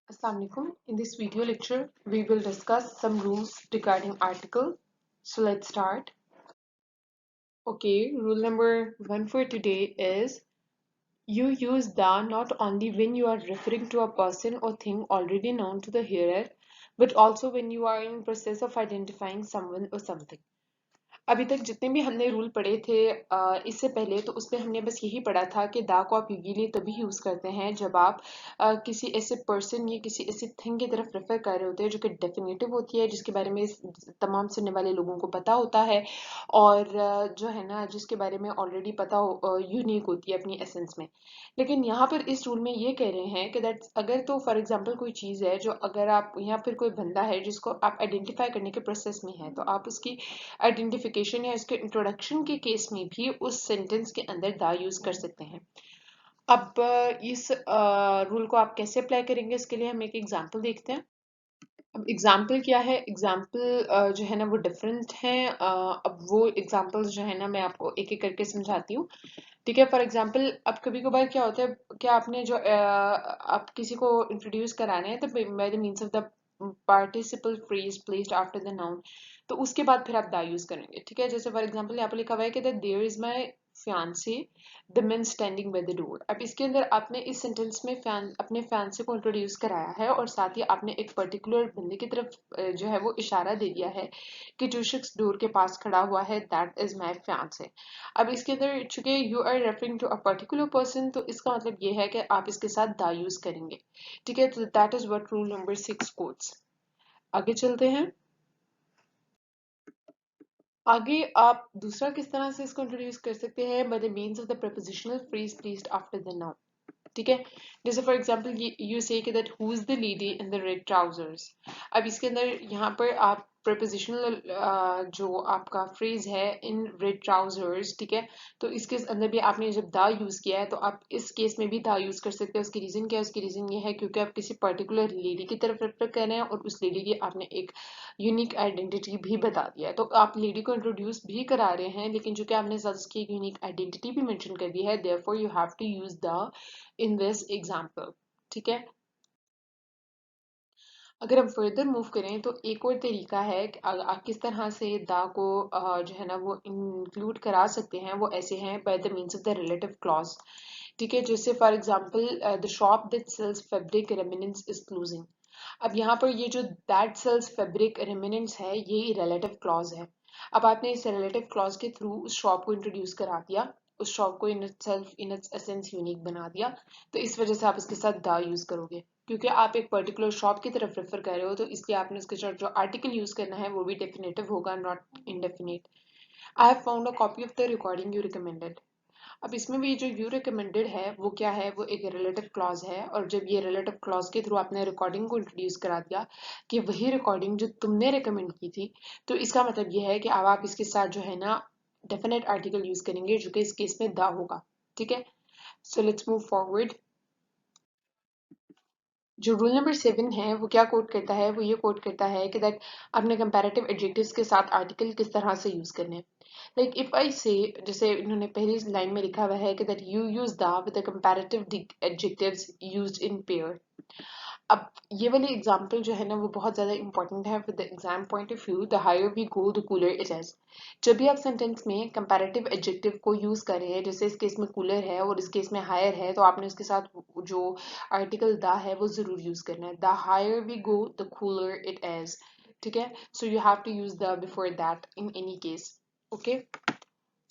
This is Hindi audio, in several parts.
Assalamu alaikum. In this video lecture, we will discuss some rules regarding article. So let's start. Okay, rule number one for today is you use the not only when you are referring to a person or thing already known to the hearer, but also when you are in process of identifying someone or something. अभी तक जितने भी हमने रूल पढ़े थे इससे पहले तो उसमें हमने बस यही पढ़ा था कि दा को आप यूजुअली तभी यूज करते हैं जब आप किसी ऐसे पर्सन या किसी ऐसी थिंग की तरफ रेफर कर रहे होते हैं जो कि डेफिनेटिव होती है, जिसके बारे में तमाम सुनने वाले लोगों को पता होता है और जो है ना जिसके बारे में ऑलरेडी पता हो, यूनिक होती है अपनी एसेंस में। लेकिन यहाँ पर इस रूल में ये कह रहे हैं कि दैट अगर तो फॉर एग्जांपल कोई चीज़ है जो अगर आप या फिर कोई बंदा है जिसको आप आइडेंटिफाई करने के प्रोसेस में है, तो आप उसकी आइडेंटिफिकेशन या इसके इंट्रोडक्शन के केस में भी उस सेंटेंस के अंदर दा यूज कर सकते हैं। अब इस रूल को आप कैसे अप्लाई करेंगे, इसके लिए हम एक एग्जांपल देखते हैं। अब एग्जाम्पल क्या है, एग्जाम्पल जो है ना वो डिफरेंट है। अब वो एग्जाम्पल्स जो है ना मैं आपको एक एक करके समझाती हूँ। ठीक है, फॉर एग्जाम्पल अब कभी कभार क्या होता है, क्या आपने जो आप किसी को इंट्रोड्यूस कराना है तो bye the means of the participle phrase placed after the noun, तो उसके बाद फिर आप दा यूज करेंगे। ठीक है, जैसे फॉर एग्जाम्पल यहाँ पर लिखा हुआ है कि there is my fiancé the man standing by the door. अब इसके अंदर आपने इस सेंटेंस में अपने fiancé को इंट्रोड्यूस कराया है और साथ ही आपने एक पर्टिकुलर बंदे की तरफ जो है वो इशारा दे दिया है कि जो शख्स डोर के पास खड़ा हुआ है दैट इज माई fiancé। अब इसके अंदर चूंकि you are referring to a particular person, तो इसका मतलब ये है कि आप इसके साथ दा यूज करेंगे। ठीक है, तो that is what rule number 6 quotes. आगे चलते हैं। आगे आप दूसरा किस तरह से इसको इंट्रोड्यूस कर सकते हैं, by the means of the prepositional phrase placed after the noun. ठीक है, जैसे फॉर एग्जाम्पल यू से कि that who is the lady in the red trousers. अब इसके अंदर यहाँ पर आप प्रपोजिशनल जो आपका फ्रेज है इन रेड ट्राउजर्स, ठीक है, तो इसके अंदर भी आपने जब दा यूज किया है तो आप इस केस में भी दा यूज कर सकते हैं। उसकी रीजन क्या है, उसकी रीजन ये है क्योंकि आप किसी पर्टिकुलर लेडी की तरफ रेफर कर रहे हैं और उस लेडी की आपने एक यूनिक आइडेंटिटी भी बता दिया है, तो आप लेडी को इंट्रोड्यूस भी करा रहे हैं लेकिन चूंकि आपने साथ उसकी एक यूनिक आइडेंटिटी भी मेंशन कर दी है, therefore you have to use the in this example. ठीक है, अगर हम फर्दर मूव करें तो एक और तरीका है कि आप किस तरह से दा को जो है ना वो इंक्लूड करा सकते हैं, वो ऐसे हैं by the means of the relative clause. ठीक है, जैसे for example the shop that sells fabric remnants is closing. अब यहाँ पर ये जो दैट सेल्स फैब्रिक रेमिनेंस है ये रिलेटिव क्लॉज है। अब आपने इस रिलेटिव क्लॉज के थ्रू उस शॉप को इंट्रोड्यूस करा दिया, उस शॉप को in itself in its essence unique बना दिया, तो इस वजह से आप इसके साथ दा यूज करोगे। क्योंकि आप एक पर्टिकुलर शॉप की तरफ रेफर कर रहे हो तो इसलिए आपने उसके साथ जो आर्टिकल यूज करना है वो भी डेफिनेटिव होगा, not indefinite. I have found a copy of the recording you recommended. अब इसमें भी जो यू रिकमेंडेड है वो क्या है, वो एक रिलेटिव क्लॉज है, और जब ये रिलेटिव क्लॉज के थ्रू आपने रिकॉर्डिंग को इंट्रोड्यूस करा दिया कि वही रिकॉर्डिंग जो तुमने रिकमेंड की थी, तो इसका मतलब ये है कि अब आप इसके साथ जो है ना डेफिनेट आर्टिकल यूज करेंगे जो कि इस केस में दा होगा। ठीक है, सो लेट्स मूव फॉरवर्ड। जो रूल नंबर 7 है वो क्या कोट करता है, वो ये कोट करता है कि दैट अपने कंपैरेटिव एडजेक्टिव्स के साथ आर्टिकल किस तरह से यूज करने हैं। लाइक इफ आई से, जैसे इन्होंने पहली लाइन में लिखा हुआ है कि that you use the with the comparative adjectives used in pair. अब ये वाली एग्जांपल जो है ना वो बहुत ज्यादा इंपॉर्टेंट है with the exam point of view. The higher we go the cooler it is. जब भी आप सेंटेंस में कंपैरेटिव एडजेक्टिव को यूज कर रहे हैं, जैसे इस केस में कूलर है और इस केस में हायर है, तो आपने उसके साथ जो आर्टिकल द है वो जरूर यूज करना है। The higher we go the cooler it is. ठीक है, so you have to use the before that in any case. Okay,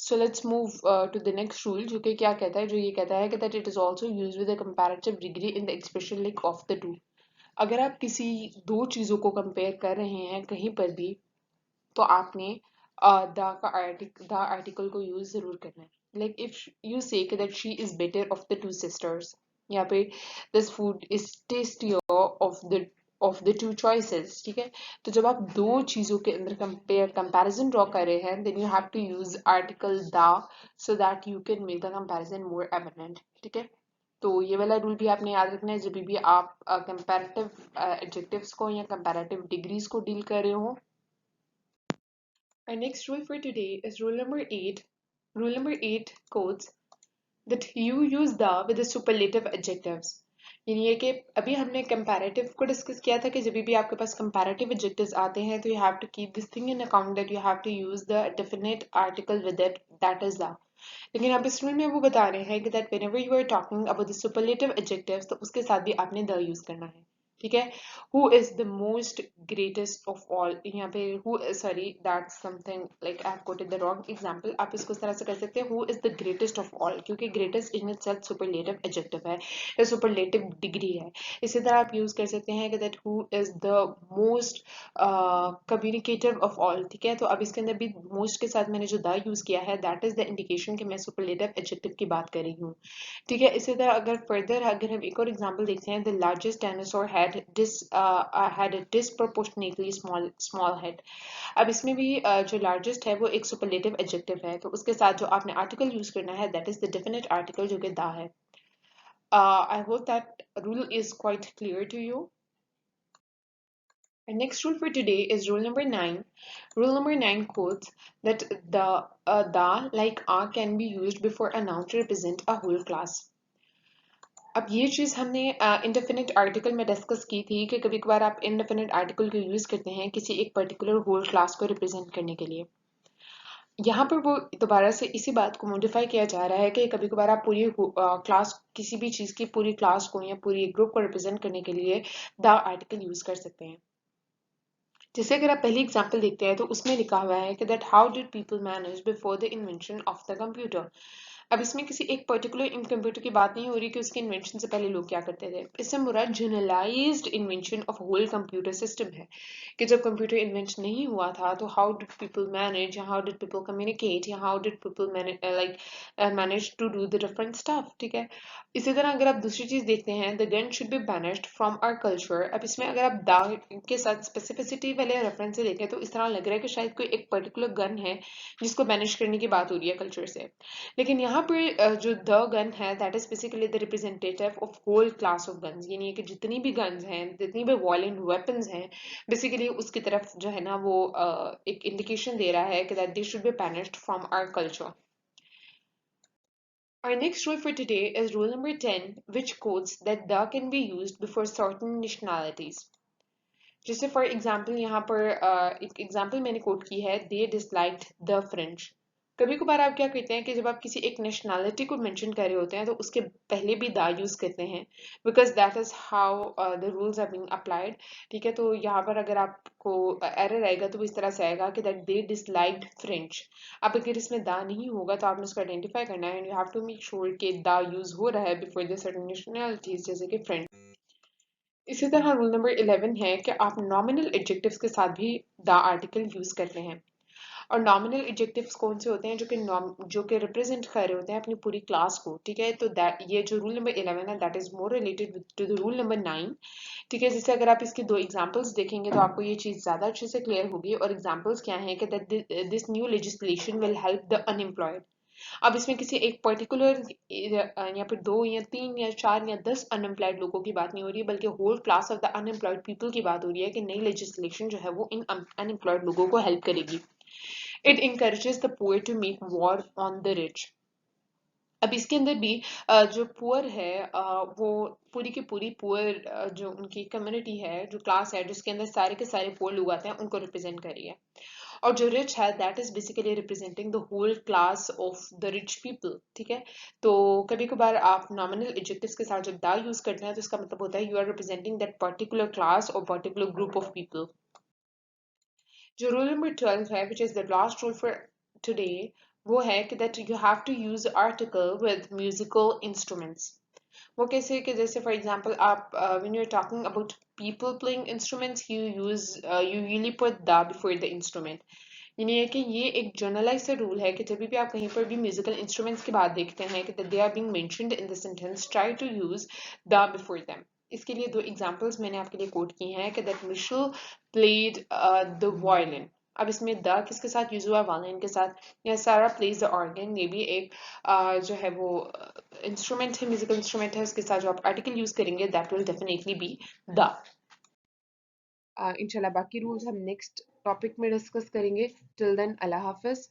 so let's move to the next rule, जो कि क्या कहता है, जो ये कहता है कि that it is also used with a comparative degree in the expression like of the two. अगर आप किसी दो चीजों को कंपेयर कर रहे हैं कहीं पर भी, तो आपने द आर्टिकल को यूज जरूर करना है। Like if you say that she is better of the two sisters, यहाँ पे this food is tastier of the two choices. ठीक है, तो जब आप दो चीजों के अंदर कंपैरिजन ड्रॉ कर रहे हैं, then you have to use article the so that you can make the comparison more evident. ठीक है, तो ये वाला रूल भी आपने याद रखना है जब भी आप कंपैरेटिव एडजेक्टिव्स को या कंपैरेटिव डिग्रीज को डील कर रहे हो। Our next rule for today is rule number 8. Rule number 8 quotes that you use the with the superlative adjectives. यानी ये कि अभी हमने कंपैरेटिव को डिस्कस किया था कि जब भी आपके पास कंपैरेटिव एडजेक्टिव्स आते हैं तो you have to keep this thing in account that you have to use the definite article with it, that is the. लेकिन अब इस रूल में वो बता रहे हैं कि that whenever you are talking about the superlative adjectives तो उसके साथ भी आपने द यूज करना है। ठीक है, who is the most greatest of all, यहाँ पे who, sorry that's something like I have quoted the wrong example. आप इसको इस तरह से कर सकते हैं, who is the greatest of all, क्योंकि greatest in itself superlative adjective है या सुपरलेटिव डिग्री है। इसी तरह आप यूज कर सकते हैं कि that who is the most communicative of all. ठीक है, तो अब इसके अंदर भी मोस्ट के साथ मैंने जो द यूज किया है दैट इज द इंडिकेशन कि मैं सुपरलेटिव एडजेक्टिव की बात कर रही हूँ। ठीक है, इसी तरह अगर फर्दर अगर हम एक और एग्जांपल देखते हैं, the largest dinosaur had a disproportionately small small head. अब इसमें भी जो लार्जेस्ट है वो एक सुपरलेटिव एडजेक्टिव है, तो उसके साथ जो आपने आर्टिकल यूज करना है that is the definite article जो कि द है। I hope that rule is quite clear to you. Our next rule for today is rule number 9. Rule number 9 quotes that the like a can be used before a noun to represent a whole class. अब ये चीज़ हमने इंडेफिनिट आर्टिकल में डिस्कस की थी कि कभी कभार आप इंडेफिनिट आर्टिकल को यूज़ करते हैं किसी एक पर्टिकुलर होल क्लास को रिप्रेजेंट करने के लिए। यहाँ पर वो दोबारा से इसी बात को मॉडिफाई किया जा रहा है कि कभी कभार आप पूरी क्लास, किसी भी चीज़ की पूरी क्लास को या पूरी ग्रुप को रिप्रेजेंट करने के लिए द आर्टिकल यूज़ कर सकते हैं। जैसे अगर आप पहली एग्जांपल देखते हैं तो उसमें लिखा हुआ है कि that how did people manage before the invention of the computer. अब इसमें किसी एक पर्टिकुलर कंप्यूटर की बात नहीं हो रही कि उसके इन्वेंशन से पहले लोग क्या करते थे। इससे मुराद generalised invention of whole computer system है कि जब कंप्यूटर इन्वेंट नहीं हुआ था तो how did people manage, how did people communicate, या how did people manage to do the different stuff. ठीक है, इसी तरह अगर आप दूसरी चीज देखते हैं, the gun should be banished from our culture. अब इसमें अगर आप द के साथ स्पेसिफिसिटी वाले रेफरेंस से देखें तो इस तरह लग रहा है कि शायद कोई एक पर्टिकुलर गन है जिसको बैनिश करने की बात हो रही है कल्चर से। लेकिन यहाँ पर जो द गन है that is basically the representative of whole class of guns, यानी कि जितनी भी गन्स हैं, जितनी भी वायलेंट वेपन्स हैं, बेसिकली उसकी तरफ जो है ना वो एक इंडिकेशन दे रहा है कि that they should be banished from our culture. Our next rule for today is rule number 10, which quotes that the can be used before certain nationalities. जैसे फॉर एग्जाम्पल यहाँ पर एक एग्जाम्पल मैंने कोट की है, दे डिसलाइक्ड द फ्रेंच। कभी कभार आप क्या करते हैं कि जब आप किसी एक नेशनैलिटी को मेंशन कर रहे होते हैं तो उसके पहले भी द यूज करते हैं, because that is how the rules are being applied. ठीक है, तो यहाँ पर अगर आपको एरर आएगा तो वो इस तरह से आएगा कि दैट दे डिसलाइक्ड फ्रेंच। अब अगर इसमें द नहीं होगा तो आपने उसको आइडेंटिफाई करना है and you have to make sure कि द यूज हो रहा है बिफोर द सर्टेन नेशनैलिटीज जैसे कि फ्रेंच। इसी तरह रूल नंबर 11 है कि आप नॉमिनल एडजेक्टिव्स के साथ भी द आर्टिकल यूज करते हैं। और नॉमिनल एडजेक्टिव्स कौन से होते हैं, जो कि रिप्रेजेंट कर रहे होते हैं अपनी पूरी क्लास को। ठीक है, तो दैट ये जो रूल नंबर 11 है that is more related to the rule number 9। ठीक है, जैसे अगर आप इसके दो एग्जांपल्स देखेंगे तो आपको ये चीज ज्यादा अच्छे से क्लियर होगी। और एग्जांपल्स क्या हैं कि that this new legislation will help the unemployed. अब इसमें किसी एक पर्टिकुलर यहाँ पे दो या तीन या चार या 10 अनएम्प्लॉयड लोगों की बात नहीं हो रही है, बल्कि whole class of the unemployed people की बात हो रही है कि नई लेजिस्लेशन जो है वो इन अनएम्प्लॉयड लोगों को हेल्प करेगी। It encourages the poor to make war on the rich। अब इसके अंदर भी जो पुअर है वो पूरी की पूरी पुअर जो उनकी कम्युनिटी है, जो क्लास है जिसके अंदर सारे के सारे पुअर लोग आते हैं, उनको रिप्रेजेंट कर रही है। और जो रिच है that is basically representing the whole class of the rich people. ठीक है, तो कभी कभार आप नॉमिनल एडजेक्टिव्स के साथ जब दा यूज करते हैं तो इसका मतलब होता है you are representing that particular class और पर्टिकुलर ग्रुप ऑफ पीपल। जो रूल नंबर 12 है which is the last rule for today, वो है कि that you have to use article with musical instruments. वो कैसे कि जैसे फॉर एग्जांपल आप when you are talking about people playing instruments you use you usually put the before the instrument. यानी है कि ये एक जर्नलाइज सा रूल है कि जब भी आप कहीं पर भी म्यूजिकल इंस्ट्रूमेंट्स की बात देखते हैं कि they are being mentioned in the sentence, try to use the before them. इसके लिए दो एग्जांपल्स मैंने आपके लिए कोट की हैं कि that Michelle played the violin. अब इसमें द किसके साथ यूज हुआ, वायलिन के साथ। या सारा प्लेज द ऑर्गन, ये भी एक जो है वो इंस्ट्रूमेंट है, म्यूजिकल इंस्ट्रूमेंट है, उसके साथ जो आप आर्टिकल यूज करेंगे that will definitely be the. इंशाल्लाह बाकी रूल्स हम नेक्स्ट टॉपिक में डिस्कस करेंगे। टिल देन अल्लाह हाफिज।